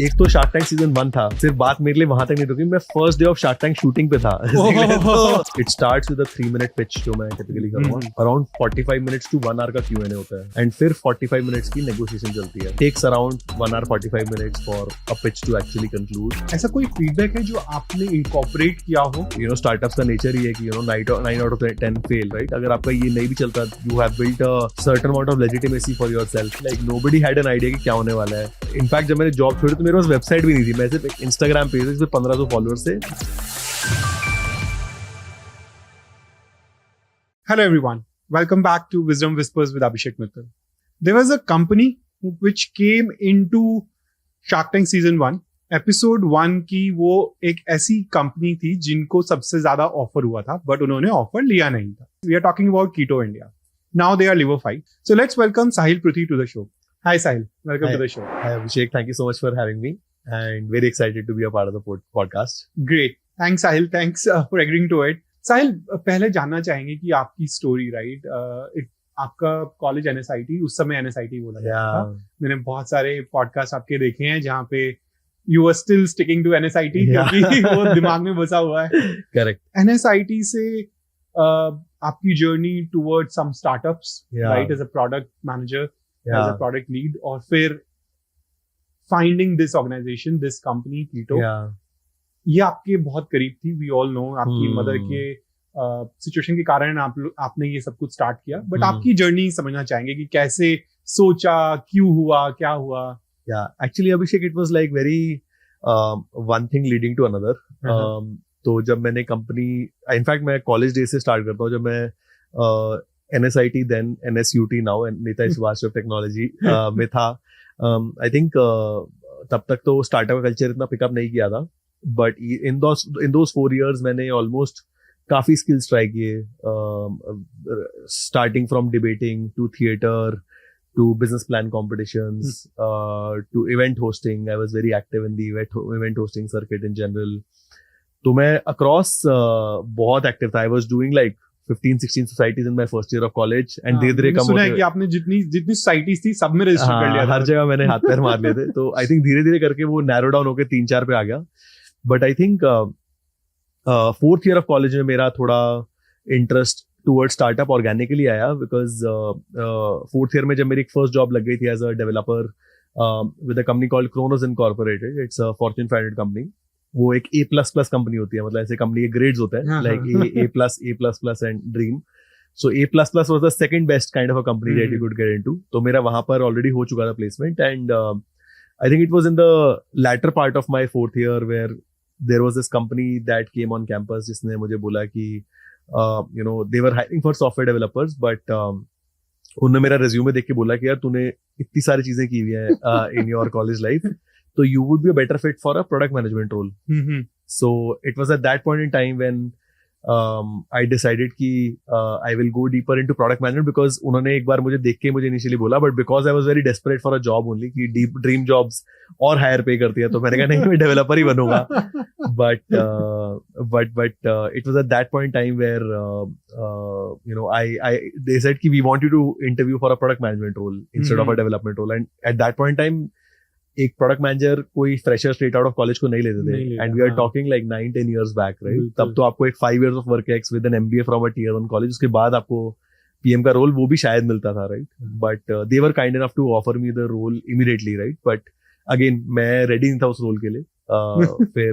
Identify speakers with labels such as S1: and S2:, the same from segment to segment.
S1: एक तो shark Tank season 1 था, सिर्फ बात मेरे लिए वहां तक नहीं रुकी, मैं first day of Shark tank shooting पे था। It starts with a 3-minute pitch जो मैं टिपिकली करूंगा, अराउंड 45 मिनट्स टू 1 आवर का Q&A होता है, एंड फिर 45 मिनट्स की नेगोशिएशन चलती है। Takes around 1 hour 45 minutes for a pitch to actually conclude.
S2: ऐसा कोई फीडबैक है जो आपने इनकॉर्पोरेट किया हो?
S1: स्टार्टअप्स का नेचर ही है कि 9 out of 10 फेल, राइट? अगर आपका ये नहीं भी चलता, you have built a certain amount of legitimacy for yourself. Like nobody had an idea कि क्या होने वाला है। इनफैक्ट जब मैंने जॉब छोड़ी तो मेरे पास वेबसाइट भी नहीं थी, मैं सिर्फ एक इंस्टाग्राम पेज पे 1500 फॉलोअर्स थे।
S2: Hello everyone, welcome back to Wisdom Whispers with Abhishek Mittal. There was a company which came into Shark Tank Season 1. Episode 1 की वो एक ऐसी कंपनी थी जिनको सबसे ज्यादा ऑफर हुआ था, बट उन्होंने ऑफर लिया नहीं था. We are talking about Keto India. Now they are liver fight. So let's welcome Sahil Pruthi to the show. Hi Sahil, welcome to the show.
S1: Hi Abhishek, thank you so much for having me and very excited to be a part of the podcast.
S2: Great. Thanks Sahil, thanks for agreeing to it. साहिल, पहले जानना चाहेंगे कि आपकी story, right? आपका college NSIT, उस समय NSIT बोला जाता था. मैंने बहुत सारे पॉडकास्ट आपके देखे हैं जहाँ पे you are still sticking to NSIT क्योंकि वो दिमाग में बसा हुआ है.
S1: करेक्ट.
S2: NSIT से आपकी journey towards some startups, right, as a product manager, as a product lead, और फिर finding this organisation, this company Keto. ये आपके बहुत करीब थी. वी ऑल नो आपकी मदर के सिचुएशन के कारण आपने ये सब कुछ स्टार्ट किया, बट आपकी जर्नी समझना चाहेंगे कि कैसे सोचा, क्यों हुआ, क्या हुआ?
S1: Actually Abhishek, it was like very one thing leading to another. तो जब मैंने कंपनी, इनफैक्ट मैं कॉलेज डे से स्टार्ट करता हूँ, जब मैं NSIT then NSUT now Netaji Subhash technology में था. आई थिंक तब तक तो स्टार्टअप का कल्चर इतना पिकअप नहीं किया था, बट in those 4 years मैंने ऑलमोस्ट काफी स्किल्स ट्राई किए, starting from debating to theatre to business plan competitions to event hosting. I was very active in the event hosting circuit in general. तो मैं across बहुत active था. I was doing like 15-16 societies in my first year of college, and धीरे-धीरे कम
S2: सुना है कि आपने जितनी सोसाइटीज थी सब में रजिस्टर कर लिया था.
S1: हर जगह मैंने हाथ पैर मार लिए थे. तो आई थिंक धीरे-धीरे करके वो नैरो डाउन होकर 3-4 पे आ गया. But I think 4th year of college में मेरा थोड़ा इंटरेस्ट टुवर्ड स्टार्टअप ऑर्गेनिकली आया, बिकॉज 4th ईयर में जब मेरी फर्स्ट जॉब लग गई थी as a developer with a company called Kronos incorporated. It's a fortune 500 company. वो एक A++ कंपनी होती है, मतलब ऐसे कंपनी के ग्रेड्स होते हैं, like A++ and dream. So A++ was the second best kind of a company that you could get into. तो मेरा वहां पर ऑलरेडी हो चुका था placement, and I think it was in the latter part of my 4th year where there was this company that came on campus जिसने मुझे बोला कि they were hiring for software developers, but उन्होंने मेरा resume देख के बोला कि यार तूने इतनी सारी चीजें की हुई हैं in your college life, तो you would be a better fit for a product management role. So it was at that point in time when I decided कि I will go deeper into product management, because उन्होंने एक बार मुझे देख के मुझे initially बोला, but because I was very desperate for a job only, कि deep dream jobs और higher pay करती है, तो मैंने कहा नहीं, मैं developer ही बनूंगा. But it was at that point in time where they said कि we want you to interview for a product management role instead of a development role, and at that point in time एक product manager कोई fresher straight out of college को नहीं लेते थे. And we are talking like 9-10 years back, right? तब तो आपको एक 5 years of work ex with an MBA from a Tier 1 college, उसके बाद आपको PM का रोल वो भी शायद मिलता था, right? But they were kind enough to offer me the role immediately, right? But again मैं रेडी नहीं था उस रोल के लिए. फिर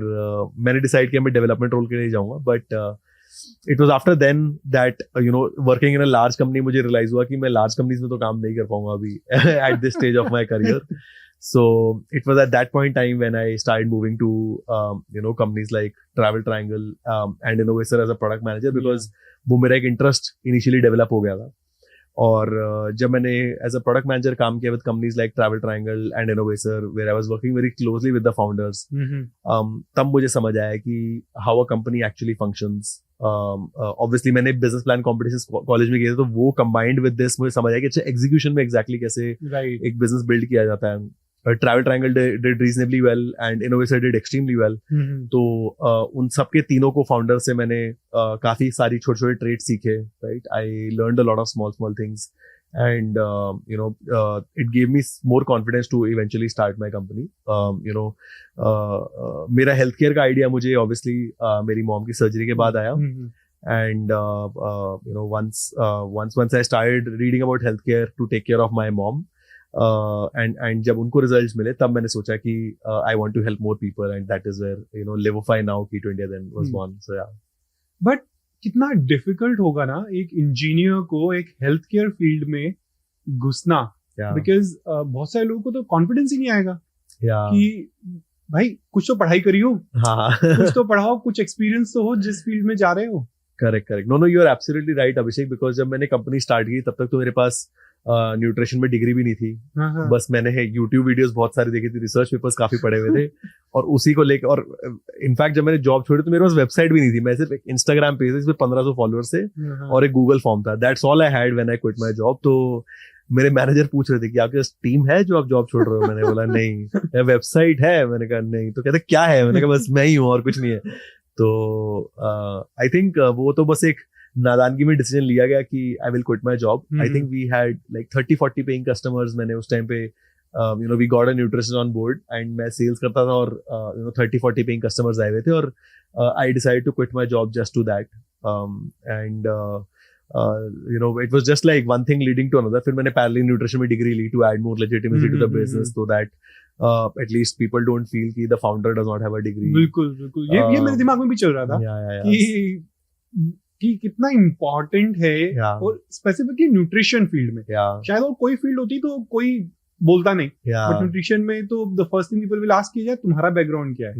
S1: मैंने डिसाइड किया मैं डेवलपमेंट रोल के लिए जाऊंगा. But it was after then that working in a large company मुझे रियलाइज हुआ कि मैं लार्ज कंपनीज में तो काम नहीं कर पाऊंगा अभी at this stage of my career. So it was at that point in time when I started moving to companies like Travel Triangle and Innovator as a product manager, because वो मेरा एक इंटरेस्ट इनिशियली डेवलप हो गया था. और जब मैंने as a product manager काम किया with companies like travel triangle and innovator, where I was working very closely with the founders, तब मुझे समझ आया कि how a company actually functions. Obviously मैंने बिजनेस प्लान कॉम्पिटिशंस कॉलेज में किए थे, तो वो कंबाइंड विद दिस मुझे समझ आया कि अच्छा एग्जीक्यूशन में एग्जैक्टली कैसे एक बिजनेस बिल्ड किया जाता है. Travel triangle did reasonably well and Innovator did extremely well. तो उन सबके तीनों को फाउंडर से मैंने काफी सारी छोटे छोटे ट्रेड सीखे, right? I learned a lot of small things, and it gave me more confidence to eventually start my company. मेरा healthcare का idea मुझे obviously मेरी mom की surgery के बाद आया. And once I started reading about healthcare to take care of my mom, and जब उनको results मिले तब मैंने सोचा कि I want to help more people, and that is where Livify now Keto India then was born. So yeah.
S2: But कितना difficult होगा ना एक इंजीनियर को एक हेल्थ केयर फील्ड में घुसना, बिकॉज बहुत सारे लोगों को तो कॉन्फिडेंस ही नहीं आएगा कि भाई कुछ तो पढ़ाई करी हो, कुछ तो पढ़ाओ, कुछ एक्सपीरियंस तो हो जिस फील्ड में जा रहे हो.
S1: Correct. No you are absolutely right Abhishek, because जब मैंने कंपनी स्टार्ट की तब तक तो मेरे पास न्यूट्रिशन में डिग्री भी नहीं थी. बस मैंने यूट्यूब वीडियोस बहुत सारी देखी थी, रिसर्च पेपर्स काफी पढ़े हुए थे और उसी को लेकर, और इनफैक्ट जब मैंने जॉब छोड़ी तो मेरे पास वेबसाइट भी नहीं थी. मैं सिर्फ एक इंस्टाग्राम पेज है जिसमें 1500 फॉलोअर्स थे और एक गूगल फॉर्म था. That's all I had when I quit my job. तो मेरे मैनेजर पूछ रहे थे कि आपके पास टीम है जो आप जॉब छोड़ रहे हो. मैंने बोला नहीं. वेबसाइट है? मैंने कहा नहीं. तो कहते क्या है? मैंने कहा बस मैं ही हूँ और कुछ नहीं है. तो आई थिंक वो तो बस एक नादानगी में डिसीजन लिया गया कि I will quit my job. I think we had like 30-40 paying customers. मैंने उस टाइम पे we got a nutrition on board and मैं सेल्स करता था और 30-40 पेइंग कस्टमर्स आए हुए थे और I decided to quit my job just to that. And it was just like one thing leading to another. फिर मैंने पैरेलल न्यूट्रिशन में डिग्री ली to add more legitimacy to the business, so that at least people don't feel कि the founder does not have a degree.
S2: बिल्कुल बिल्कुल. ये मेरे दिमाग में भी चल रहा था कि कितना इम्पोर्टेंट है और स्पेसिफिकली न्यूट्रिशन फील्ड में. शायद और कोई फील्ड होती तो कोई बोलता नहीं, बट न्यूट्रिशन में तो the first thing people will ask किया तुम्हारा बैकग्राउंड क्या है.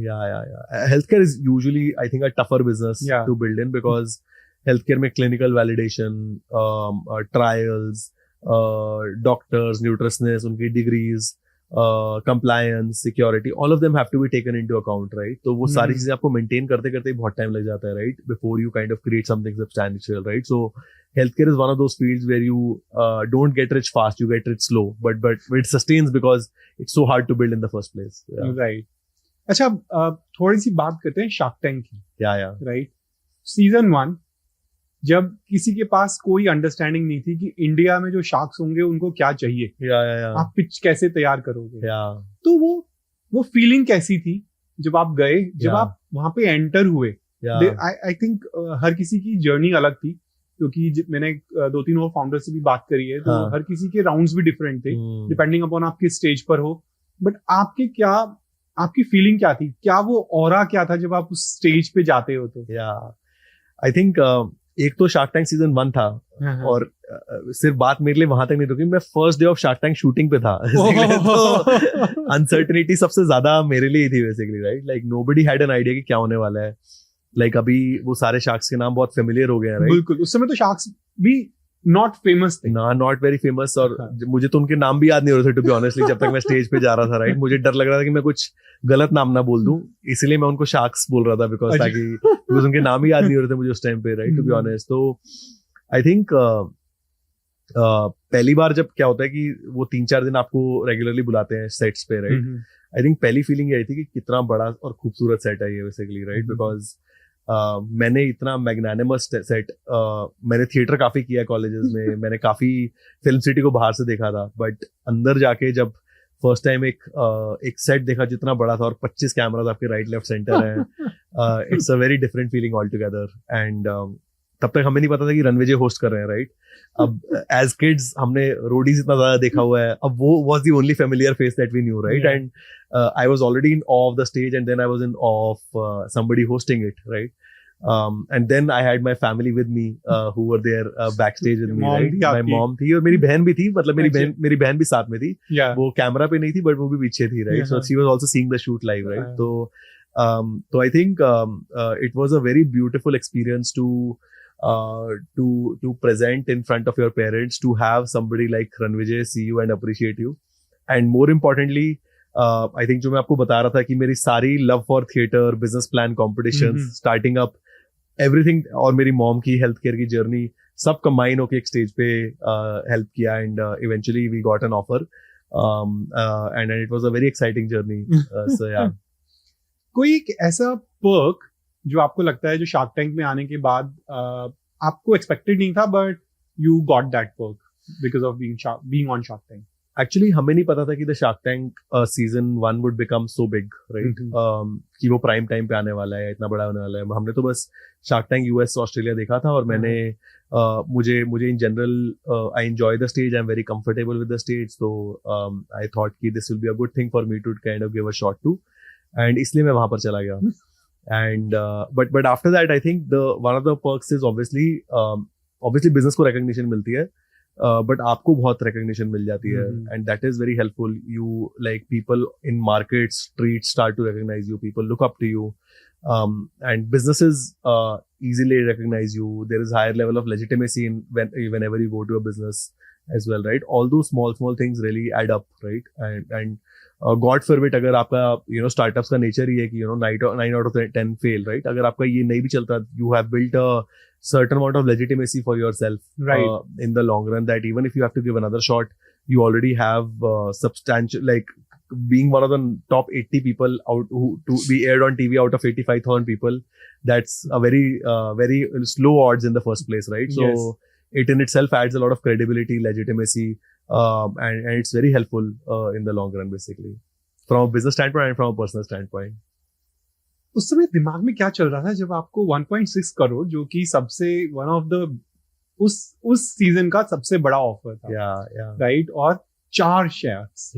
S1: Healthcare is usually I think a tougher business to build in, because healthcare में clinical validation, trials, doctors, nutritionist, उनकी degrees, compliance, security, all of them have to be taken into account, right? तो वो सारी चीजें आपको maintain करते करते बहुत time लग जाता है, right? Before you kind of create something substantial, right? So healthcare is one of those fields where you don't get rich fast, you get rich slow, but it sustains because it's so hard to build in the first place. Yeah.
S2: Right. अच्छा, थोड़ी सी बात करते हैं shark tank की.
S1: Yeah.
S2: Right. Season 1 जब किसी के पास कोई अंडरस्टैंडिंग नहीं थी कि इंडिया में जो शार्क्स होंगे उनको क्या चाहिए, आप पिच कैसे तैयार करोगे, तो वो फीलिंग कैसी थी जब आप गए, जब आप वहां पे एंटर हुए? आई थिंक हर किसी की जर्नी अलग थी, क्योंकि मैंने 2-3 और फाउंडर से भी बात करी है, तो हर किसी के राउंड्स भी डिफरेंट थे डिपेंडिंग अपॉन आप किस स्टेज पर हो. बट आपकी फीलिंग क्या थी, क्या वो ऑरा क्या था जब आप उस स्टेज पे जाते हो? तो
S1: आई थिंक एक तो शार्क टैंक सीजन 1 था और सिर्फ बात मेरे लिए वहां तक नहीं रुकी. मैं first day of Shark tank shooting पे था. तो अनसर्टेनिटी सबसे ज्यादा मेरे लिए ही थी basically, right? Like nobody had an idea कि क्या होने वाला है. लाइक अभी वो सारे शार्क्स के नाम बहुत फेमिलियर हो गए हैं, राइट?
S2: बिल्कुल. उस समय तो शार्क्स भी नॉट फेमस थे,
S1: नॉट वेरी फेमस. और मुझे तो उनके नाम भी याद नहीं हो रहे थे, टू बी ऑनेस्टली, जब तक मैं स्टेज पे जा रहा था, राइट? मुझे डर लग रहा था कि मैं कुछ गलत नाम ना बोल दूं, इसलिए मैं उनको शार्क्स बोल रहा था, बिकॉज उनके नाम ही याद नहीं हो रहे थे मुझे उस टाइम पे, राइट? To be honest. तो आई थिंक पहली बार जब क्या होता है कि वो 3-4 दिन आपको रेगुलरली बुलाते हैं सेट्स पे, राइट? आई थिंक पहली फीलिंग यही थी कि कितना बड़ा और खूबसूरत सेट है ये बेसिकली, राइट? बिकॉज मैंने इतना मैग्नानिमस सेट, मैंने थिएटर काफी किया कॉलेजेस में, मैंने काफी फिल्म सिटी को बाहर से देखा था, बट अंदर जाके जब फर्स्ट टाइम एक सेट देखा जितना बड़ा था और 25 कैमरास आपके राइट लेफ्ट सेंटर है, it's a very different feeling all together. And तब तक हमें नहीं पता था कि रनवे जे होस्ट कर रहे हैं, राइट? अब एज किड्स हमने रोडीज इतना ज्यादा देखा हुआ है, अब वो was the only familiar face that we knew, right? And I was already in awe of the stage, and then I was in awe of somebody hosting it, right? And then I had my family with me who were there backstage with me, right? My mom थी और मेरी बहन भी थी, मतलब मेरी बहन भी साथ में थी. वो कैमरा पे नहीं थी बट वो भी पीछे थी, right? So she was also seeing the shoot live, right? So I think it was a very beautiful experience to present in front of your parents, to have somebody like Ranvijay see you and appreciate you, and more importantly, I think जो मैं आपको बता रहा था कि मेरी सारी love for theatre, business plan competitions, starting up, everything, और मेरी मॉम की हेल्थ केयर की जर्नी सब कंबाइन होके एक स्टेज पे हेल्प किया. And eventually we got an offer and it was a very exciting journey. So yeah,
S2: कोई एक ऐसा पर्क जो आपको लगता है जो शार्क टैंक में आने के बाद आपको एक्सपेक्टेड नहीं था but you got that perk? because of being on Shark Tank?
S1: Actually हमें नहीं पता था कि the Shark Tank season 1 would become so big, right, कि वो प्राइम टाइम पे आने वाला है, इतना बड़ा होने वाला है. हमने तो बस शार्क टैंक यूएस ऑस्ट्रेलिया देखा था, और मैंने मुझे in general I enjoy the stage, I am very comfortable with the stage, तो आई थॉट कि this will be a good thing for me to kind of give a shot to, and इसलिए मैं वहां पर चला गया. And but after that I think the one of the perks is obviously business को recognition मिलती है, but आपको बहुत रिकॉग्निशन मिल जाती है, and that is very helpful. You like people in markets, streets start to recognise you, people look up to you, and businesses easily recognize you. There is higher level of legitimacy whenever you go to a business as well, right? All those small things really add up, right? And God forbid अगर आपका startups का nature ही है कि 9 out of 10 fail, right? अगर आपका ये नहीं भी चलता, you have built a certain amount of legitimacy for yourself,
S2: right,
S1: in the long run, that even if you have to give another shot, you already have substantial, like being one of the top 80 people out who to be aired on TV out of 85,000 people, that's a very slow odds in the first place, right? So
S2: yes,
S1: it in itself adds a lot of credibility, legitimacy, and it's very helpful in the long run, basically, from a business standpoint and from a personal standpoint.
S2: उस समय दिमाग में क्या चल रहा था जब आपको 1.6 करोड़, जो कि सबसे वन ऑफ द उस सीजन का सबसे बड़ा ऑफर था, राइट, और 4 शेयर्स,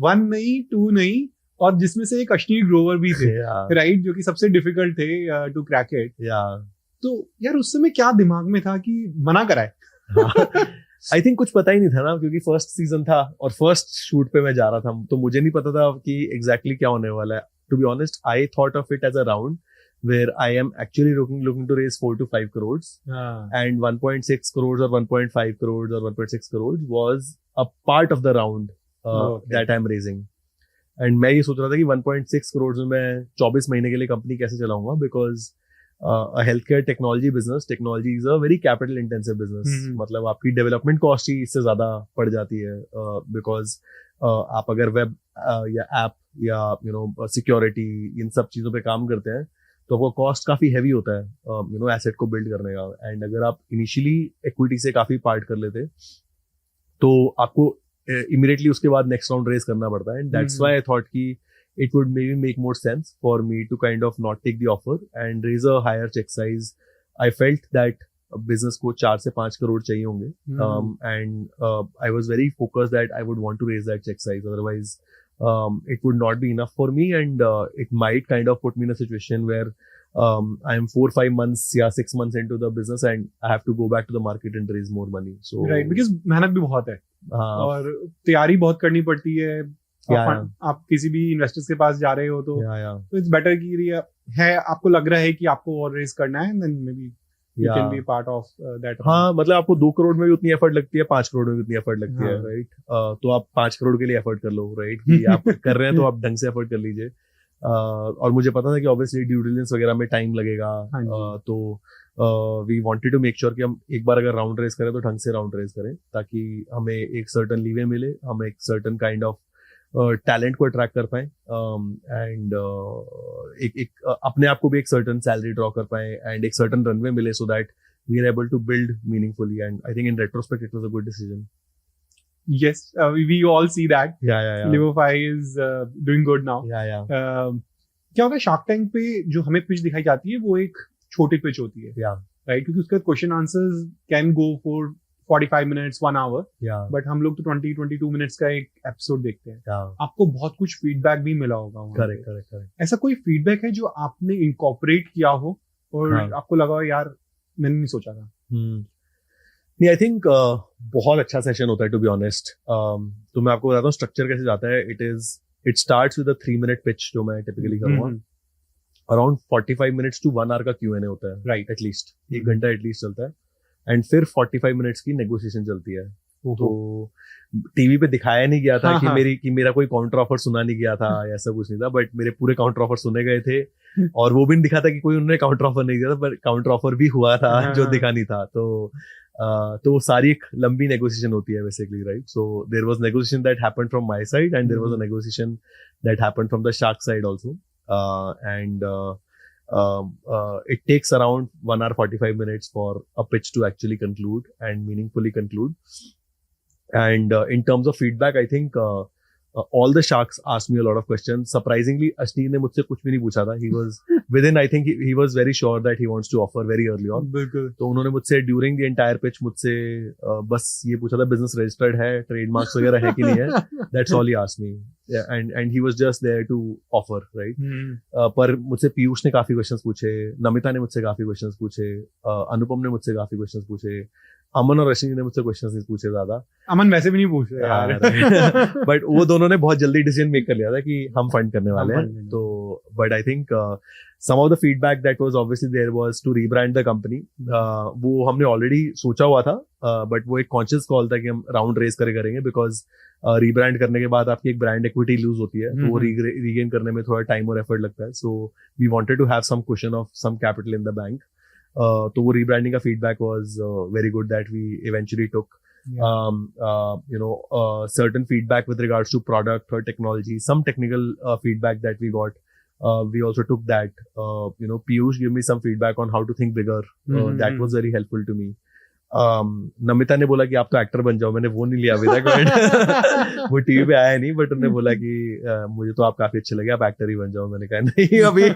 S2: 1 नहीं 2 नहीं, और जिसमें से एक अश्नीर ग्रोवर भी थे, राइट, जो कि सबसे डिफिकल्ट थे टू क्रैक इट. तो यार उस समय क्या दिमाग में था कि मना कराए?
S1: आई थिंक कुछ पता ही नहीं था ना, क्योंकि फर्स्ट सीजन था और फर्स्ट शूट पे मैं जा रहा था, तो मुझे नहीं पता था कि एग्जैक्टली क्या होने वाला है. To be honest, I thought of it as a round where I am actually looking to raise 4 to 5 crores, and 1.6 crores or 1.5 crores or 1.6 crores was a part of the round that I'm raising. And मैं ये सोच रहा था कि 1.6 crores में मैं 24 महीने के लिए कंपनी कैसे चलाऊंगा, because a healthcare technology is a very capital intensive business. मतलब आपकी डेवलपमेंट कॉस्ट ही इससे ज्यादा पड़ जाती है, because आप अगर वेब या ऐप या सिक्योरिटी इन सब चीजों पे काम करते हैं, तो वो कॉस्ट काफी हैवी होता है एसेट को बिल्ड करने का. एंड अगर आप इनिशियली इक्विटी से काफी पार्ट कर लेते, तो आपको इमीडिएटली उसके बाद नेक्स्ट राउंड रेज करना पड़ता है. And that's why I thought कि it would maybe make more sense for me to kind of not take the offer and raise a higher check size. I felt that business को 4 से 5 करोड़ चाहिए होंगे, and I was very focused that I would want to raise that check size. Otherwise, it would not be enough for me, and it might kind of put me in a situation where I am 4-5 months या 6 months into the business and I have to go back to the market and raise more money. So
S2: right, because मेहनत भी बहुत है और तैयारी बहुत करनी पड़ती है. आप किसी भी इन्वेस्टर्स के पास जा रहे हो, तो इट्स बेटर कि है आपको लग रहा है कि आपको और रेज करना है, then maybe you can be part of that.
S1: हाँ, मतलब आपको 2 करोड़ में भी उतनी एफर्ट लगती है, 5 करोड़ में भी उतनी एफर्ट लगती है, राइट. तो आप 5 करोड़ के लिए एफर्ट कर लो, राइट, कि आप कर रहे हैं तो आप ढंग से एफर्ट कर लीजिए. और मुझे पता था कि ऑब्वियसली ड्यू डिलिजेंस वगैरह में टाइम लगेगा, तो we wanted to make sure कि हम एक बार अगर राउंड रेज करें तो ढंग से राउंड रेज करें, ताकि हमें एक सर्टन लीवे मिले, हम एक सर्टन काइंड ऑफ टैलेंट को अट्रैक्ट कर पाए, एंड एक अपने आप को भी एक सर्टन सैलरी ड्रॉ कर पाए, एंड एक सर्टन रनवे मिले, so that we are able to build meaningfully. And I think in retrospect it was a good decision.
S2: Yes, we all see that.
S1: Yeah.
S2: Livofy is doing good now.
S1: Yeah.
S2: क्या होगा shark tank पे जो हमें pitch दिखाई जाती है वो एक छोटी पिच होती है, राइट, क्योंकि उसके question answers can go for 45 minutes 1 hour, but हम लोग तो 20-22 मिनट्स का एक एपिसोड देखते हैं. आपको बहुत कुछ फीडबैक भी मिला होगा.
S1: करेक्ट.
S2: ऐसा कोई फीडबैक है जो आपने इनकॉर्पोरेट किया हो और आपको लगा यार मैंने नहीं सोचा था?
S1: नहीं, आई थिंक बहुत अच्छा सेशन होता है, टू बी ऑनेस्ट. तो मैं आपको बताता हूँ स्ट्रक्चर कैसे जाता है. It starts with a 3-minute pitch जो मैं टिपिकली करूँगा. अराउंड 45 मिनट्स टू 1 hour का Q&A होता है, राइट, एटलीस्ट 1 घंटा एटलीस्ट चलता है. एंड फिर 45 मिनट्स की नेगोशिएशन चलती है. तो टीवी पे दिखाया नहीं गया था कि मेरा कोई काउंटर ऑफर सुना नहीं गया था, ऐसा कुछ नहीं था, बट मेरे पूरे काउंटर ऑफर सुने गए थे. और वो भी नहीं दिखा था कि कोई उन्होंने काउंटर ऑफर नहीं दिया था, पर काउंटर ऑफर भी हुआ था जो दिखा नहीं था. तो सारी एक लंबी नेगोशिएशन होती है basically, right. So there was negotiation that happened from my side, and there was a negotiation that happened from the shark side also. And it takes around 1 hour 45 minutes for a pitch to actually conclude and meaningfully conclude. And in terms of feedback, I think all the sharks asked me a lot of questions. Surprisingly, Ashneer ने मुझसे कुछ भी नहीं पूछा था. He was within, I think he was very sure that he wants to offer very early on.
S2: बिल्कुल.
S1: तो उन्होंने मुझसे during the entire pitch मुझसे बस ये पूछा था business registered है, trademarks वगैरह है कि नहीं है. That's all he asked me. Yeah, and he was just there to offer, right? पर मुझसे पीयूष ने काफी क्वेश्चंस पूछे, नमिता ने मुझसे काफी क्वेश्चंस पूछे, अनुपम ने मुझसे काफी क्वेश्चंस पूछे, अमन और रश्मि ने मुझसे क्वेश्चंस नहीं पूछे ज्यादा.
S2: अमन वैसे भी नहीं पूछ रहे यार.
S1: बट वो दोनों ने बहुत जल्दी डिसीजन मेक कर लिया था कि हम फंड करने वाले हैं. तो but I think some of the feedback that was obviously there was to rebrand the company. वो हमने ऑलरेडी सोचा हुआ था, बट वो एक कॉन्शियस कॉल था कि हम राउंड रेस करेंगे, बिकॉज रीब्रांड करने के बाद आपकी एक ब्रांड इक्विटी लूज होती है, तो वो रीगेन करने में थोड़ा टाइम और एफर्ट लगता है. So we wanted to have some cushion of some capital in the bank. तो वो रीब्रांडिंग का feedback was very good that we eventually took. Certain feedback with regards to product or technology, some technical feedback that we got. We also took that. Piyush gave me some feedback on how to think bigger. That was very helpful to me. Namita ने बोला कि आप तो actor बन जाओ. मैंने वो नहीं लिया अभी तक, बट वो टीवी पे आया नहीं, बट उन्होंने बोला कि मुझे तो आप काफी अच्छे लगे, आप एक्टर ही बन जाओ. मैंने कहा नहीं, अभी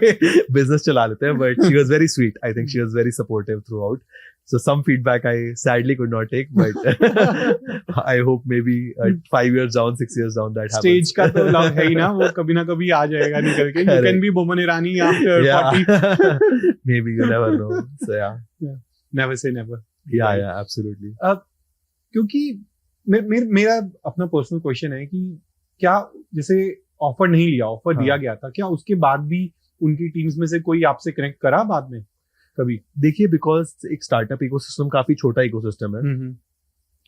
S1: बिजनेस चला लेते हैं. But she was very sweet. I think she was very supportive through out. So some feedback I sadly could not take, but I hope maybe 5 years down, 6 years down that happens.
S2: Stage का तो love है ही ना, वो कभी ना कभी आ जाएगा निकल के. You can be Boman Irani after 40.
S1: Maybe you never know. So yeah.
S2: Never say never.
S1: Yeah, absolutely.
S2: क्योंकि मेरा अपना पर्सनल क्वेश्चन है कि क्या जैसे ऑफर नहीं लिया, ऑफर दिया गया था, क्या उसके बाद भी उनकी टीम्स में से कोई आपसे कनेक्ट करा बाद में कभी?
S1: देखिए, बिकॉज एक स्टार्टअप इकोसिस्टम काफी छोटा इकोसिस्टम है.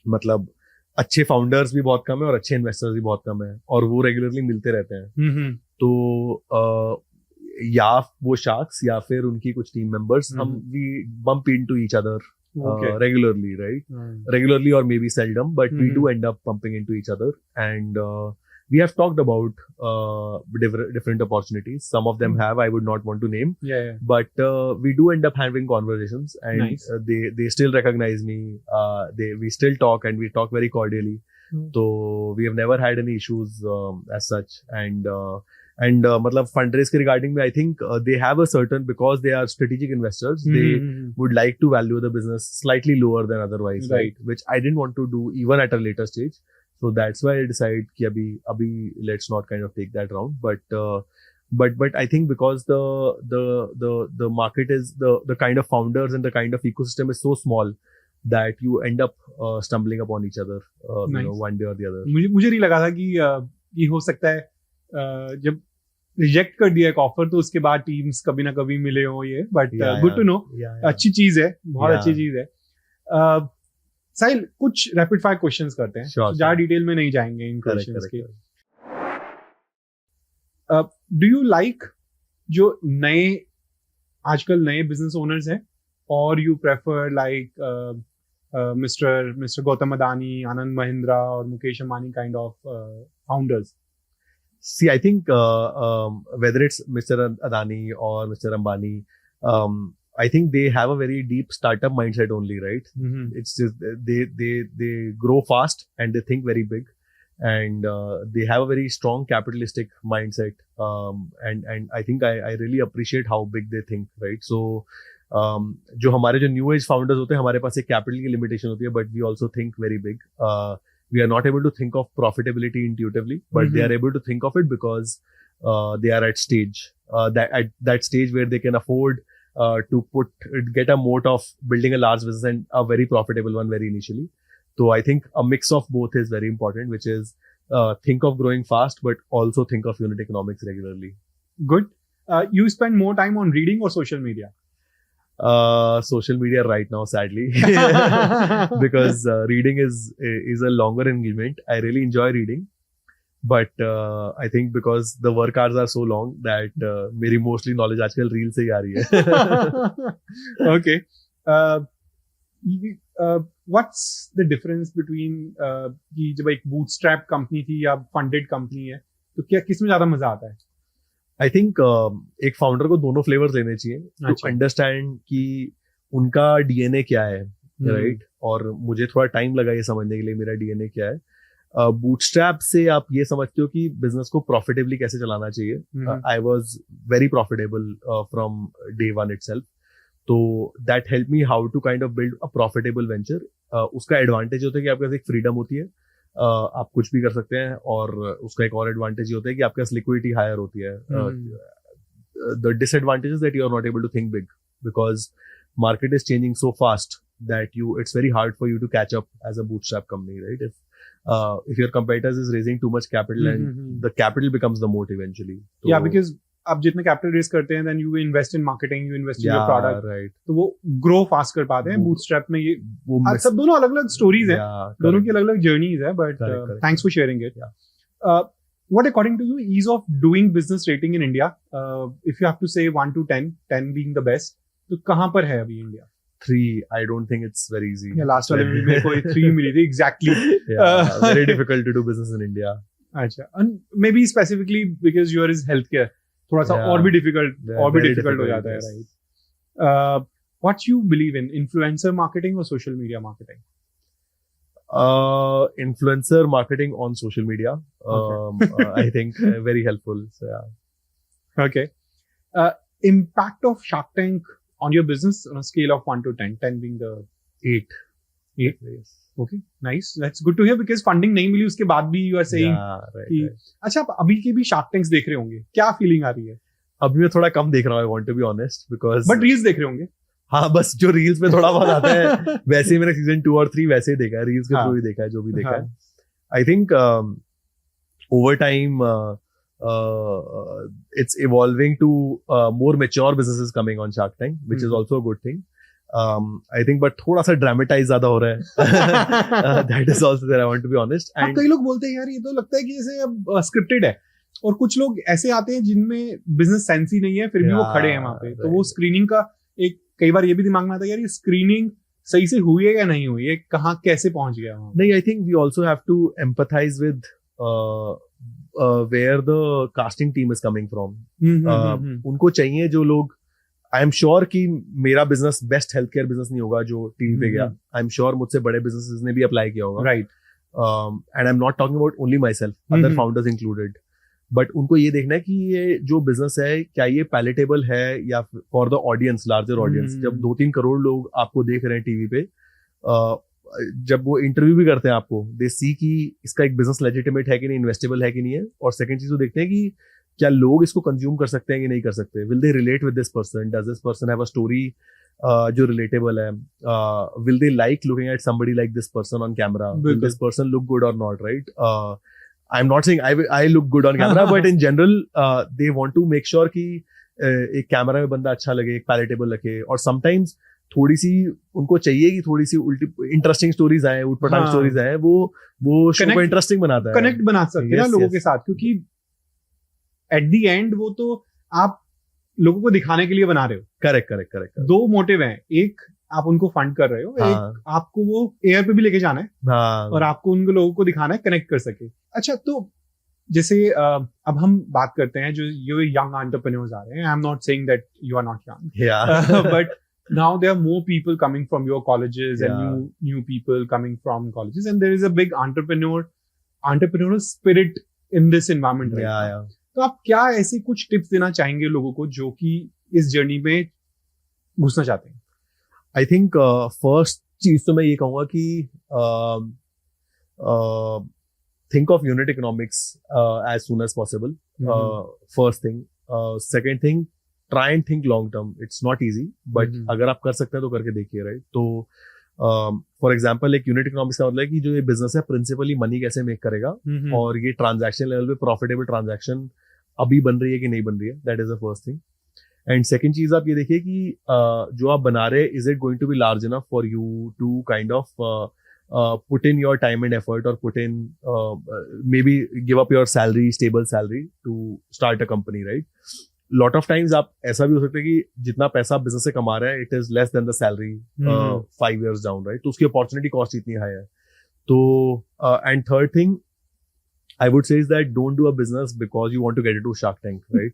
S1: मतलब अच्छे फाउंडर्स भी बहुत कम है और अच्छे इन्वेस्टर्स भी बहुत कम है, और वो रेगुलरली मिलते रहते हैं. तो या वो शार्क्स या फिर उनकी कुछ टीम मेंबर्स, हम we bump into each other regularly, right? Regularly or maybe seldom, but we do end up bumping into each other, and we have talked about different opportunities. Some of them I would not want to name. But we do end up having conversations, and nice. They still recognize me. We still talk, and we talk very cordially. So we have never had any issues as such. And मतलब fundraise के regarding में, I think they have a certain, because they are strategic investors, they would like to value the business slightly lower than otherwise, right? Which I didn't want to do even at a later stage. So that's why I decided कि अभी let's not kind of take that round. But I think because the market is the kind of founders and the kind of ecosystem is so small that you end up stumbling upon each other, nice. One day or the other.
S2: मुझे नहीं लगा था कि ये हो सकता है. जब रिजेक्ट कर दिया एक ऑफर, तो उसके बाद टीम्स कभी ना कभी मिले हो ये. But good to know. अच्छी चीज है, बहुत अच्छी चीज है. साहिल, कुछ रैपिड फायर क्वेश्चंस करते हैं. ज्यादा डिटेल में नहीं जाएंगे इन क्वेश्चंस के. डू यू लाइक जो आजकल नए बिजनेस ओनर्स हैं, और you prefer like mister Gautam Adani, Anand Mahindra और Mukesh Ambani kind of founders?
S1: See, I think whether it's Mr. Adani or Mr. Ambani, I think they have a very deep startup mindset only, right? It's just they grow fast and they think very big, and they have a very strong capitalistic mindset. And I think I really appreciate how big they think, right? So जो हमारे जो new age founders होते हैं, हमारे पास एक capital की limitation होती है, but we also think very big. We are not able to think of profitability intuitively, but they are able to think of it because they are at that stage where they can afford to get a moat of building a large business and a very profitable one very initially. So I think a mix of both is very important, which is think of growing fast, but also think of unit economics regularly.
S2: Good. You spend more time on reading or social media?
S1: Social media right now, sadly, because reading is a longer engagement. I really enjoy reading, but I think because the work hours are so long that मेरी mostly knowledge आजकल reel से ही आ रही है.
S2: Okay. What's the difference between कि जब एक bootstrap company थी या funded company है, तो क्या किसमें ज्यादा मजा आता है?
S1: आई थिंक एक फाउंडर को दोनों फ्लेवर्स लेने चाहिए टू अंडरस्टैंड कि उनका डीएनए क्या है. राइट, और मुझे थोड़ा टाइम लगा ये समझने के लिए मेरा डीएनए क्या है. बूटस्ट्रैप से आप ये समझते हो कि बिजनेस को प्रॉफिटेबली कैसे चलाना चाहिए. I was very profitable from day one itself. तो that help me how to kind of build a profitable venture. उसका एडवांटेज होता है कि आपके पास एक फ्रीडम होती है, आप कुछ भी कर सकते हैं, और उसका एक और एडवांटेज ये होता है कि आपके पास लिक्विडिटी हायर होती है. The disadvantage is that you are not able to think big because market is changing so fast that it's very hard for you to catch up as a bootstrap company, right? If your competitors is raising too much capital and the capital becomes the moat eventually. So,
S2: yeah, because आप जितने capital raise करते हैं then you invest in marketing, you invest in your product,
S1: right.
S2: तो वो grow fast कर पाते हैं. bootstrap में ये सब दोनों अलग-अलग स्टोरीज हैं, दोनों की अलग-अलग जर्नीज है, but thanks for sharing it. What according to you ease of doing business rating in India? If you have to say 1 to 10, 10 being the best, तो कहाँ पर है अभी India?
S1: 3. I don't think it's very easy.
S2: Yeah, last वाले में मेरे को 3 मिली थी exactly.
S1: Yeah, very difficult to do business in India.
S2: अच्छा, and maybe specifically because yours is healthcare, थोड़ा सा और भी difficult हो जाता है, right? What you believe in, influencer marketing or social media marketing?
S1: Influencer marketing on social media. I think very helpful. So yeah.
S2: Okay. Impact of Shark Tank on your business on a scale of 1 to 10, 10 being the
S1: 8.
S2: Yes. Okay, nice. That's good to hear because funding नहीं मिली उसके बाद भी you are saying कि अच्छा आप अभी के भी Shark Tanks देख रहे होंगे, क्या फीलिंग आ रही है?
S1: अभी मैं थोड़ा कम देख रहा हूँ, I want to be honest, because
S2: but reels देख रहे होंगे?
S1: हाँ, बस जो रील्स में थोड़ा बहुत आता है वैसे ही मैंने सीजन 2 और 3 वैसे ही देखा है, रील्स के थ्रू ही देखा है जो भी देखा है. I think over time it's evolving to more mature businesses coming on Shark Tank, which is also a good thing. I think, but थोड़ा सा ड्रामेटाइज ज्यादा हो रहा है. That is also there. I want to be honest.
S2: And कई लोग बोलते हैं यार ये तो लगता है कि जैसे स्क्रिप्टेड है, और कुछ लोग ऐसे आते हैं जिनमें बिजनेस सेंस ही नहीं है फिर भी वो खड़े हैं वहां पे. तो वो स्क्रीनिंग का एक कई बार ये भी दिमाग में आता है यार ये स्क्रीनिंग सही से हुई है या नहीं हुई है, कहाँ कैसे पहुंच गया वहां.
S1: नहीं, I think we also have to empathise with where the casting team is coming from. उनको चाहिए जो लोग, आई एम श्योर कि मेरा business best health care business नहीं होगा जो टीवी पे गया. आई एम श्योर मुझसे बड़े बिजनेसेस ने भी अप्लाई किया होगा,
S2: right.
S1: And I am not talking about only my self, other founders included. But उनको ये देखना है कि ये जो बिजनेस है क्या ये पैलेटेबल है या for the audience, larger audience. जब 2-3 करोड़ लोग आपको देख रहे हैं टीवी पे, जब वो इंटरव्यू भी करते हैं आपको, दे सी कि इसका एक बिजनेस लेजिटिमेट है कि नहीं, इन्वेस्टेबल है कि नहीं है. और सेकंड चीज वो देखते हैं कि क्या लोग इसको कंज्यूम कर सकते हैं कि नहीं कर सकते. Will they relate with this person, does this person have a story जो रिलेटेबल है, will they like looking at somebody like this person on camera, will this person look good और not, right. I am not saying I look good on camera, but in general they want to make sure कि एक camera में बंदा अच्छा लगे, एक palatable लगे. और समटाइम्स थोड़ी सी उनको चाहिए कि थोड़ी सी उल्टी इंटरेस्टिंग स्टोरीज आए, उटपटांग स्टोरीज आए, वो शो को इंटरेस्टिंग बनाता है,
S2: कनेक्ट बना सकते हैं ना लोगों के साथ. क्योंकि एट द एंड वो तो आप लोगों को दिखाने के लिए बना रहे हो.
S1: करेक्ट.
S2: 2 मोटिव हैं, एक आप उनको फंड कर रहे हो, एक आपको वो एयर पे भी लेके जाना है, और आपको उनको लोगों को दिखाना है, कनेक्ट कर सके. अच्छा, तो जैसे अब हम बात करते हैं जो ये यंग एंटरप्रेन्योर्स आ रहे हैं. I am not saying that you are not young, but now there are more people coming from your colleges and new people coming from colleges, and there is a big entrepreneurial spirit in this environment right now. तो आप क्या ऐसे कुछ tips देना चाहेंगे लोगों को जो कि इस जर्नी में घुसना चाहते हैं?
S1: आई थिंक फर्स्ट चीज तो मैं ये कहूंगा कि think of unit economics as soon as possible. First thing. Second thing, try and think long term. It's not easy, but अगर आप कर सकते हैं तो करके देखिए, राइट. तो फॉर एग्जाम्पल एक यूनिट इकोनॉमिक्स का मतलब है कि जो ये बिजनेस है प्रिंसिपली मनी कैसे मेक करेगा, और ये ट्रांजैक्शन लेवल पे प्रॉफिटेबल ट्रांजैक्शन अभी बन रही है कि नहीं बन रही है. That is the first thing. And second चीज आप ये देखिए कि जो आप बना रहे, is it going to be large enough for you to kind of put in your time and effort, or put in maybe give up your salary, stable salary to start a company, right? Lot of times आप ऐसा भी हो सकता है कि जितना पैसा business से कमा रहा है, it is less than the salary 5 years down, right. तो उसकी अपॉर्चुनिटी कॉस्ट इतनी हाई है. तो and third thing I would say is that don't do a business because you want to get into Shark Tank, right.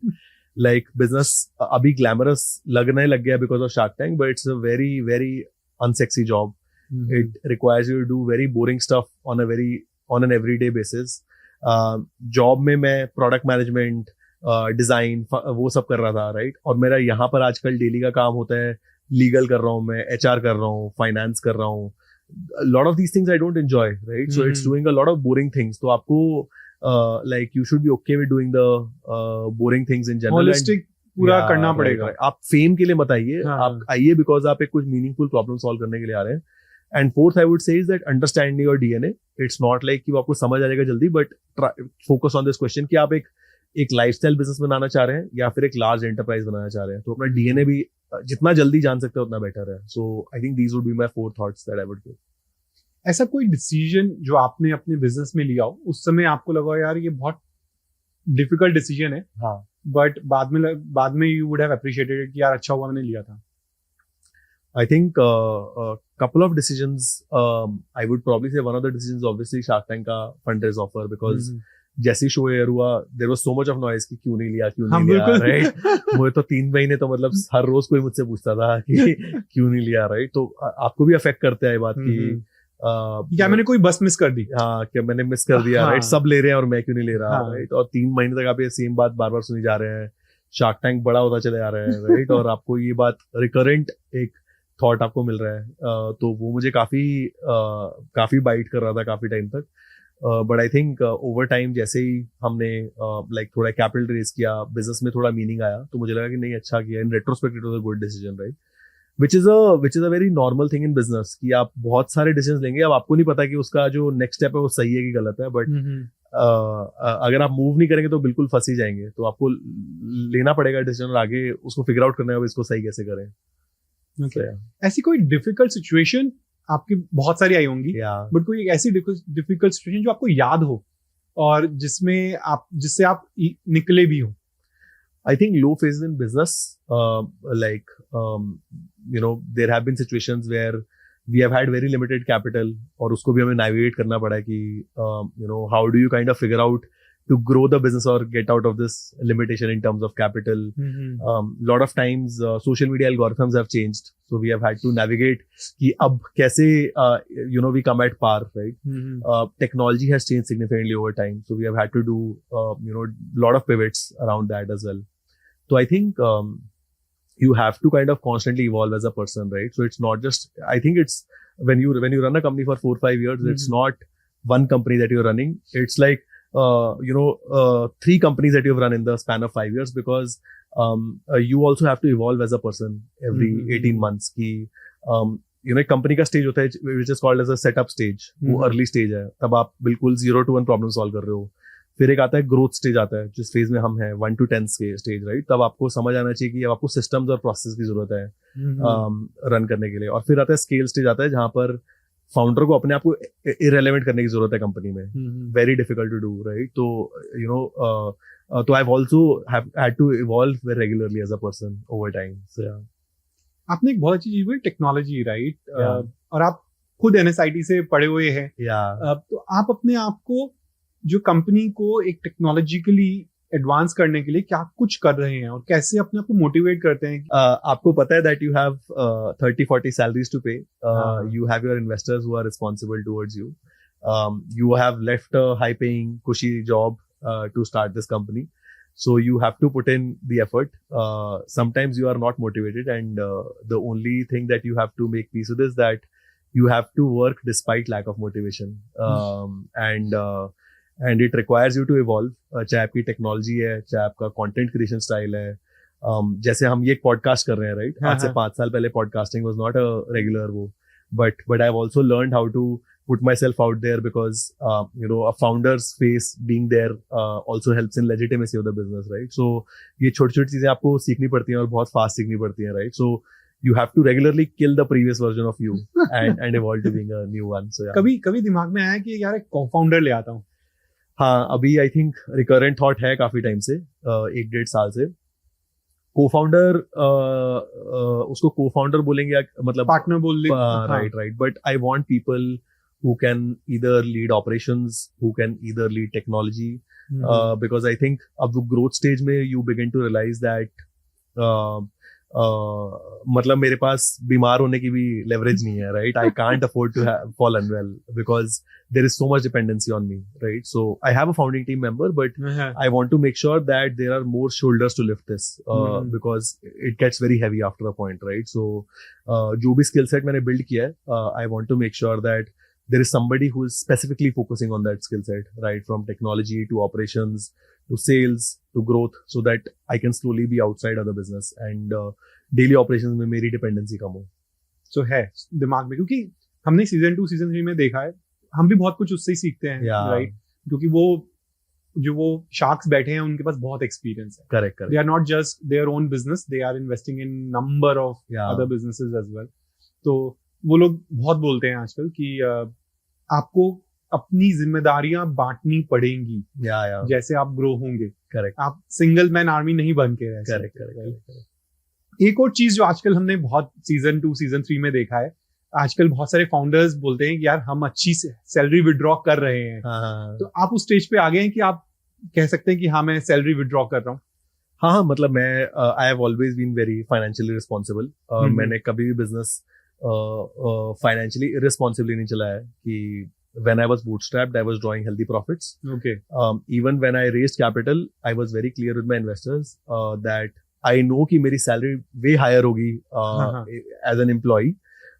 S1: Like business अभी glamorous लगने लग गया because of Shark Tank, but it's a very very unsexy job. It requires you to do very boring stuff on an everyday basis. Job में मैं product management, design वो सब कर रहा था, right? और मेरा यहाँ पर आजकल daily का काम होता है, legal कर रहा हूँ मैं, HR कर रहा हूँ, finance कर रहा हूँ. A lot of these things I don't enjoy, right? So it's doing a lot of boring things. तो आपको like you should be okay with doing the boring things in general.
S2: Holistic पूरा करना पड़ेगा.
S1: Right. आप fame के लिए मत आइए, आप आइए बिकॉज आप एक कुछ मीनिंगफुल प्रॉब्लम सॉल्व करने के लिए आ रहे हैं. And fourth I would say is that understanding your DNA. It's not like कि वो आपको समझ आ जाएगा जल्दी, but focus on this question कि आप एक लाइफस्टाइल बिजनेस बनाना चाह रहे हैं या फिर एक लार्ज एंटरप्राइज बनाना चाह रहे हैं. तो अपना डीएनए भी जितना जल्दी जान सकते हो उतना बेटर है. So I think these would be my 4 thoughts that I would give.
S2: ऐसा कोई डिसीजन जो आपने अपने बिजनेस में लिया हो, उस समय आपको लगा यार ये बहुत डिफिकल्ट डिसीजन है,
S1: हाँ,
S2: बट बाद में यू वुड हैव अप्रिशिएटेड कि यार अच्छा हुआ मैंने लिया था?
S1: I think a couple of decisions. I would probably say one of the decisions, obviously, Shark Tank का fundraise offer, because जैसे शो एयर हुआ, there was so much of noise कि क्यों नहीं लिया, right? मुझे तो 3 महीने तो मतलब हर रोज कोई मुझसे पूछता था कि क्यों नहीं लिया, right? तो आपको भी अफेक्ट करता है ये बात कि
S2: क्या मैंने कोई बस मिस कर दी,
S1: हाँ, क्या मैंने मिस कर दिया, राइट? सब ले रहे हैं और मैं क्यों नहीं ले रहा, राइट? और 3 महीने तक आप ये सेम बात बार बार सुनी जा रहे हैं. शार्क टैंक बड़ा होता चले जा रहे हैं, राइट? और आपको ये बात रिकरेंट एक थॉट आपको मिल रहा है. तो वो मुझे काफी बाइट कर रहा था काफी टाइम तक. But I think over time जैसे ही हमने लाइक थोड़ा कैपिटल रेज किया, बिजनेस में थोड़ा मीनिंग आया, तो मुझे लगा कि नहीं, अच्छा किया. इन retrospect it was a good decision, right? which is a very normal thing in business कि आप बहुत सारे डिसीजन लेंगे, अब आपको नहीं पता कि उसका जो नेक्स्ट स्टेप है वो सही है कि गलत है, बट अगर आप मूव नहीं करेंगे तो बिल्कुल फंस ही जाएंगे. तो आपको लेना पड़ेगा डिसीजन और आगे उसको फिगर आउट करना है इसको सही कैसे करें.
S2: Okay. ऐसी कोई डिफिकल्ट सिचुएशन आपकी बहुत सारी आई होंगी, बट कोई ऐसी डिफिकल्ट सिचुएशन जो आपको याद हो और जिससे आप निकले भी हो?
S1: I think low phases in business, there have been situations where we have had very limited capital और उसको भी हमें navigate करना पड़ा है कि, how do you kind of figure out to grow the business or get out of this limitation in terms of capital. Lot of times social media algorithms have changed, so we have had to navigate कि अब कैसे we come at par, right? Technology has changed significantly over time, so we have had to do lot of pivots around that as well. So I think you have to kind of constantly evolve as a person, right? So it's not just, I think it's when you run a company for 4-5 years, it's not one company that you're running. It's like 3 companies that you've run in the span of 5 years, because you also have to evolve as a person every 18 months ki एक company का stage होता है which is called as a setup stage. वो early stage है, तब आप बिल्कुल 0 to 1 problem solve कर रहे हो. फिर एक आता है ग्रोथ स्टेज आता है, जिस फेज में हम हैं 1 to 10 स्टेज, राइट? तब आपको समझ आना चाहिए कि अब आपको सिस्टम्स और प्रोसेस की जरूरत है रन करने के लिए. और फिर आता है स्केल स्टेज आता है, जहां पर फाउंडर को अपने आप को इरेलेवेंट करने की जरूरत है कंपनी में. Very difficult to do, right? तो तो I have also had to evolve very regularly as a person over time.
S2: आपने एक बहुत अच्छी चीज बोली, टेक्नोलॉजी, राइट? और आप खुद NSIT से पढ़े हुए हैं, तो आप अपने आप को, जो कंपनी को एक टेक्नोलॉजिकली एडवांस करने के लिए क्या कुछ कर रहे हैं और कैसे अपने आप को मोटिवेट करते हैं?
S1: आपको पता है that you have 30-40 salaries to pay, you have your investors who are responsible towards you, you have left a high paying cushy job to start this company, so you have to put in the effort. Sometimes you are not motivated, and the only thing that you have to make peace with is that you have to work despite lack of motivation. And it requires you to evolve. चाहे आपकी technology है, चाहे आपका content creation style है. जैसे हम ये podcast कर रहे हैं, राइट? आज से 5 साल पहले podcasting was not a regular वो, but I have also learned how to put myself out there, because a founder's face being there also helps in legitimacy of the business, right? So ये छोटी-छोटी चीजें आपको सीखनी पड़ती हैं और बहुत फास्ट सीखनी पड़ती हैं, right? So you have to regularly kill the previous version of you and evolve to being a new one. So yeah.
S2: कभी दिमाग में आया कि यार एक co-founder ले आता हूँ?
S1: हाँ, अभी आई थिंक रिकरेंट थॉट है काफी टाइम से, 1-1.5 साल से. को-फाउंडर, उसको को-फाउंडर बोलेंगे या मतलब
S2: पार्टनर बोल ले,
S1: right, but I want people who can either lead operations, who can either lead technology, because I think अब growth stage में you begin to realize that मतलब मेरे पास बीमार होने की भी लेवरेज नहीं है, right? I can't afford to fall unwell because there is so much dependency on me, right? So I have a founding team member, but I want to make sure that there are more shoulders to lift this because it gets very heavy after a point, right? So, जो भी skill set मैंने build किया है, I want to make sure that there is somebody who is specifically focusing on that skill set, right? From technology to operations to sales to growth, so that I can slowly be outside of the business and daily operations में मेरी dependency कम हो.
S2: So है दिमाग में, क्योंकि हमने season 2 season 3 में देखा है, हम भी बहुत कुछ उससे ही सीखते हैं, राइट? क्योंकि वो शार्क्स बैठे हैं, उनके पास बहुत एक्सपीरियंस है.
S1: Correct.
S2: They are not just their own business, they are investing in number of other businesses as well. तो वो लोग बहुत बोलते हैं आजकल कि आपको अपनी जिम्मेदारियां बांटनी पड़ेंगी जैसे आप ग्रो होंगे.
S1: करेक्ट.
S2: आप सिंगल मैन आर्मी नहीं बन के रह सकते. करेक्ट. एक और चीज जो आजकल हमने बहुत सीजन 2 सीजन 3 में देखा है, आजकल बहुत सारे फाउंडर्स बोलते हैं कि यार हम अच्छी सैलरी विड्रॉ कर रहे हैं. तो आप उस स्टेज पे आ गए हैं कि आप कह सकते हैं कि हाँ मैं सैलरी विड्रॉ कर रहा हूँ.
S1: हाँ, मतलब मैं I have always been very financially responsible. मैंने कभी भी बिजनेस फाइनेंशियली इररिस्पॉन्सिबली नहीं चलाया है. कि when I was bootstrapped, I was drawing healthy profits.
S2: Okay.
S1: Even when I raised capital, I was very clear with my investors that I know कि मेरी salary way higher होगी as an employee,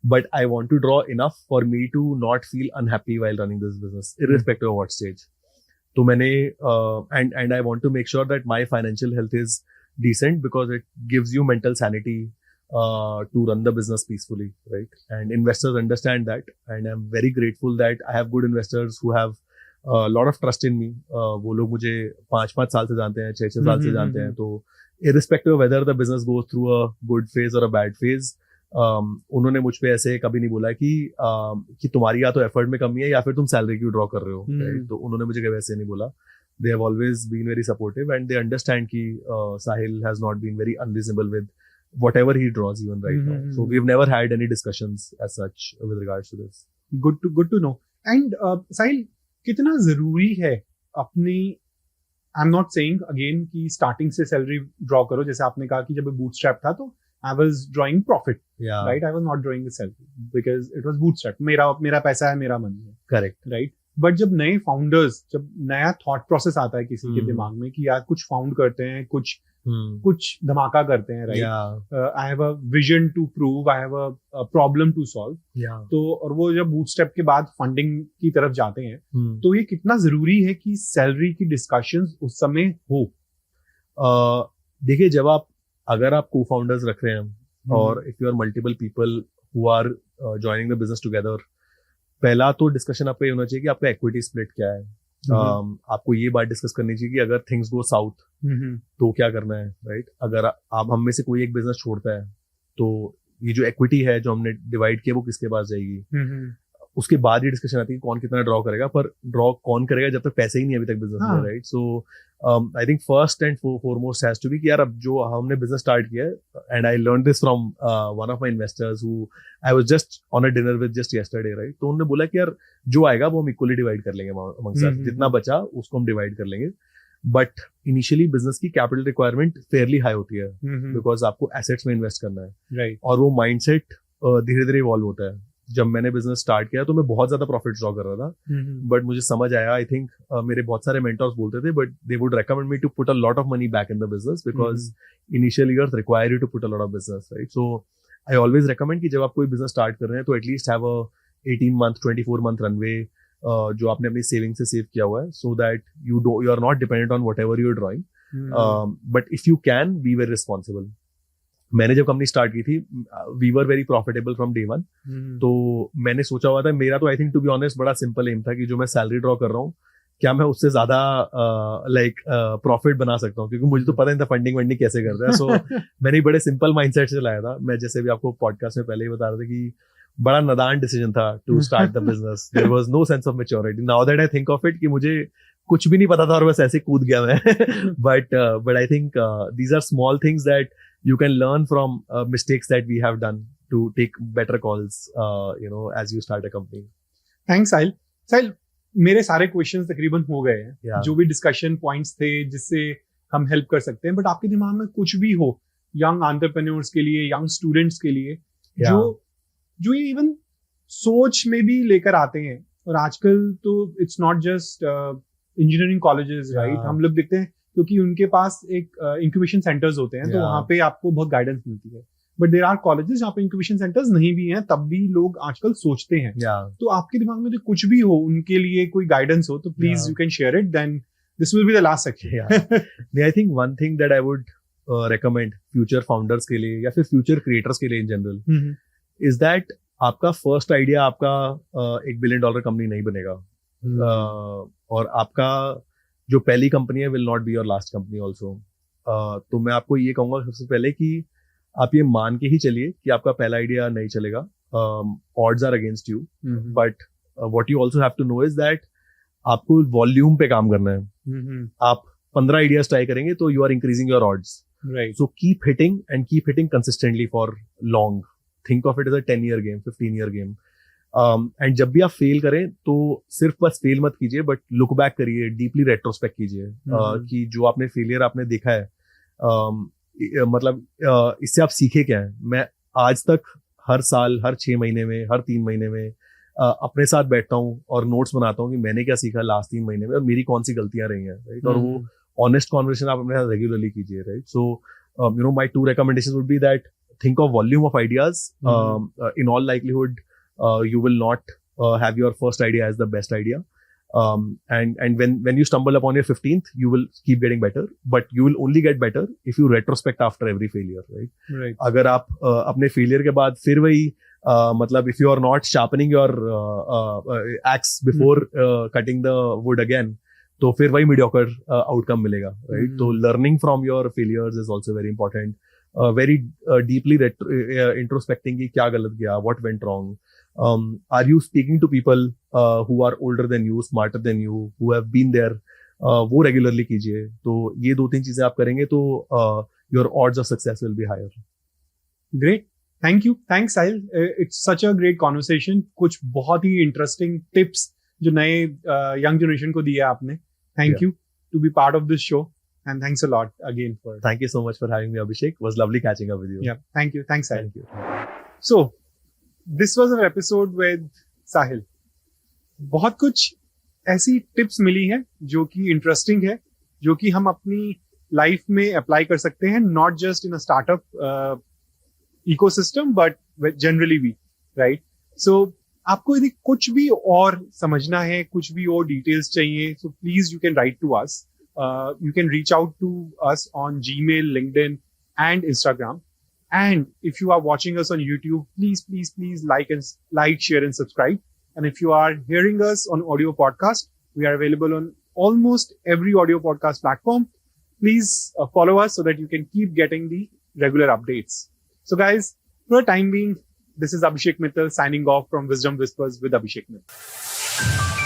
S1: but I want to draw enough for me to not feel unhappy while running this business, irrespective of what stage. तो मैंने and I want to make sure that my financial health is decent because it gives you mental sanity to run the business peacefully, right? And investors understand that, and I'm very grateful that I have good investors who have a lot of trust in me. वो लोग मुझे 5 साल से जानते हैं, 6 साल से जानते हैं. तो irrespective of whether the business goes through a good phase or a bad phase, उन्होंने मुझ पे ऐसे कभी नहीं बोला कि तुम्हारी या तो एफर्ट में कमी है या फिर तुम सैलरी क्यों ड्रॉ कर रहे हो, right? तो उन्होंने मुझे कभी ऐसे नहीं बोला. They have always been very supportive and they understand कि Sahil has not been very unreasonable with whatever he draws even right now. So we've never had any discussions as such with regards to this.
S2: Good to know. And Sahil, कितना जरूरी है अपनी, I'm not saying again कि starting से salary draw करो, जैसे आपने कहा कि जब bootstrap था तो I was drawing profit, right? I was not drawing the salary because it was bootstrap. मेरा पैसा है, मेरा money है.
S1: Correct.
S2: Right? बट जब नए फाउंडर्स, जब नया थॉट प्रोसेस आता है किसी के दिमाग में कि यार कुछ फाउंड करते हैं, कुछ धमाका करते हैं, right? I have a vision to prove, I have a problem to solve. तो और वो जब बूटस्ट्रैप के बाद फंडिंग की तरफ जाते हैं, तो ये कितना जरूरी है कि सैलरी की डिस्कशंस उस समय हो?
S1: देखिए, अगर आप को फाउंडर्स रख रहे हैं और if you are multiple people who are joining the business together, पहला तो डिस्कशन आपका ये होना चाहिए कि आपका इक्विटी स्प्लिट क्या है. आपको ये बात डिस्कस करनी चाहिए कि अगर थिंग्स गो साउथ तो क्या करना है, राइट? अगर आप हम में से कोई एक बिजनेस छोड़ता है तो ये जो इक्विटी है जो हमने डिवाइड किया वो किसके पास जाएगी. उसके बाद ये डिस्कशन आती है कौन कितना ड्रॉ करेगा, पर ड्रॉ कौन करेगा जब तक पैसे ही नहीं अभी तक बिजनेस में, right? So I think first and foremost has to be कि यार अब जो हमने बिजनेस स्टार्ट किया है, and I learn this from one of my investors who I was just on a dinner with just yesterday, right? तो उन्होंने बोला कि यार जो आएगा वो हम इक्वली डिवाइड कर लेंगे अमंगस्ट अस, जितना बचा उसको हम डिवाइड कर लेंगे. बट इनिशियली बिजनेस की कैपिटल रिक्वायरमेंट फेयरली हाई होती है बिकॉज आपको एसेट्स में इन्वेस्ट करना है,
S2: राइट?
S1: और वो माइंडसेट धीरे धीरे इवॉल्व होता है. जब मैंने बिजनेस स्टार्ट किया तो मैं बहुत ज्यादा प्रॉफिट ड्रॉ कर रहा था, बट मुझे समझ आया, आई थिंक मेरे बहुत सारे मेंटर्स बोलते थे, but they would recommend me to put a lot of money back in the business because initial years require you to put a lot of business, right? So I always recommend कि जब आप कोई business start कर रहे हैं तो at least have a 18 month 24 month runway जो आपने अपनी सेविंग से सेव किया हुआ है, so that you are not dependent on whatever you are drawing. But if you can be very responsible. मैंने जब कंपनी स्टार्ट की थी, we were very profitable from day one. तो मैंने सोचा हुआ था, मेरा तो I think to be honest बड़ा सिंपल एम था कि जो मैं सैलरी ड्रॉ कर रहा हूँ क्या मैं उससे ज्यादा प्रॉफिट बना सकता हूँ, क्योंकि मुझे तो पता नहीं था फंडिंग वंडिंग कैसे करता है. सो मैंने बड़े सिंपल माइंडसेट से चलाया था. मैं जैसे भी आपको पॉडकास्ट में पहले ही बता रहा था कि बड़ा नादान डिसीजन था to start the business. There was no sense of maturity. Now that I think of it कि मुझे कुछ भी नहीं पता था और बस ऐसे कूद गया मैं. But I think these are small things that you can learn from mistakes that we have done to take better calls, as you start a company.
S2: Thanks, Sahil. मेरे सारे क्वेश्चंस तकरीबन हो गए हैं. जो भी डिस्कशन पॉइंट्स थे जिससे हम हेल्प कर सकते हैं, बट आपके दिमाग में कुछ भी हो यंग एंटरप्रेन्योर्स के लिए, यंग स्टूडेंट्स के लिए,
S1: Yeah.
S2: जो ये इवन सोच में भी लेकर आते हैं. और आजकल तो it's not just engineering colleges, right? हम लोग देखते हैं क्योंकि उनके पास एक इंक्यूबेशन सेंटर्स होते हैं, तो
S1: Yeah.
S2: वहां पे आपको बहुत गाइडेंस मिलती है. बट देयर आर कॉलेजेस जहाँ पे इंक्यूबेशन सेंटर्स नहीं भी हैं, तब भी लोग आजकल सोचते हैं.
S1: Yeah.
S2: तो आपके दिमाग में जो कुछ भी हो, उनके लिए कोई गाइडेंस हो, तो please
S1: Yeah.
S2: You can share it. Then this will be the last section.
S1: Yeah. I think one thing that I would recommend future founders के लिए या फिर future creators के लिए in general is that आपका first idea आपका $1 billion company नहीं बनेगा. और आपका जो पहली कंपनी है will not be your last company also. तो मैं आपको ये कहूंगा सबसे पहले कि आप ये मान के ही चलिए कि आपका पहला आइडिया नहीं चलेगा. Odds are against you, but what you also have to know is that आपको वॉल्यूम पे काम करना है. आप 15 आइडियाज ट्राई करेंगे तो you are increasing your odds.
S2: Right.
S1: So keep hitting consistently for long. Think of it as a 10-year game, 15-year game. And जब भी आप फेल करें तो सिर्फ बस फेल मत कीजिए, बट लुक बैक करिए, डीपली रेट्रोस्पेक्ट कीजिए कि जो आपने फेलियर आपने देखा है, मतलब इससे आप सीखे क्या है. मैं आज तक हर साल, हर 6 महीने में, हर 3 महीने में अपने साथ बैठता हूँ और नोट्स बनाता हूँ कि मैंने क्या सीखा लास्ट 3 महीने में और मेरी कौन सी गलतियां रही हैं, राइट. और वो ऑनेस्ट कॉन्वर्सेशन आप अपने साथ रेगुलरली कीजिए, right. So my 2 recommendations would be that think of volume of ideas. In all likelihood you will not have your first idea as the best idea. And when you stumble upon your 15th, you will keep getting better, but you will only get better if you retrospect after every failure, right? अगर आप अपने failure के बाद फिर वही मतलब if you are not sharpening your axe before cutting the wood again, तो फिर वही mediocre outcome मिलेगा, right? तो learning from your failures is also very important. Very deeply introspecting कि क्या गलत गया, what went wrong. Are you speaking to people who are older than you, smarter than you, who have been there? वो regularly कीजिए. तो ये 2-3 चीजें आप करेंगे तो your odds of success will be higher.
S2: Great. Thank you. Thanks, Sahil. It's such a great conversation. कुछ बहुत ही interesting tips जो नए young generation को दिए आपने. Thank you to be part of this show. And thanks a lot again for.
S1: Thank you so much for having me, Abhishek. It was lovely catching up with you.
S2: Yeah. Thank you. Thanks, Sahil.
S1: Thank you.
S2: So, this was our episode with Sahil. बहुत कुछ ऐसी tips मिली हैं जो कि interesting है, जो कि हम अपनी लाइफ में अप्लाई कर सकते हैं, not just in a startup ecosystem but generally भी, राइट. सो आपको यदि कुछ भी और समझना है, कुछ भी और डिटेल्स चाहिए, so please you can write to us. You can reach out to us on Gmail, LinkedIn, and Instagram. And if you are watching us on YouTube, please like, share, and subscribe. And if you are hearing us on audio podcast, we are available on almost every audio podcast platform. Please follow us so that you can keep getting the regular updates. So guys, for the time being, this is Abhishek Mittal signing off from Wisdom Whispers with Abhishek Mittal.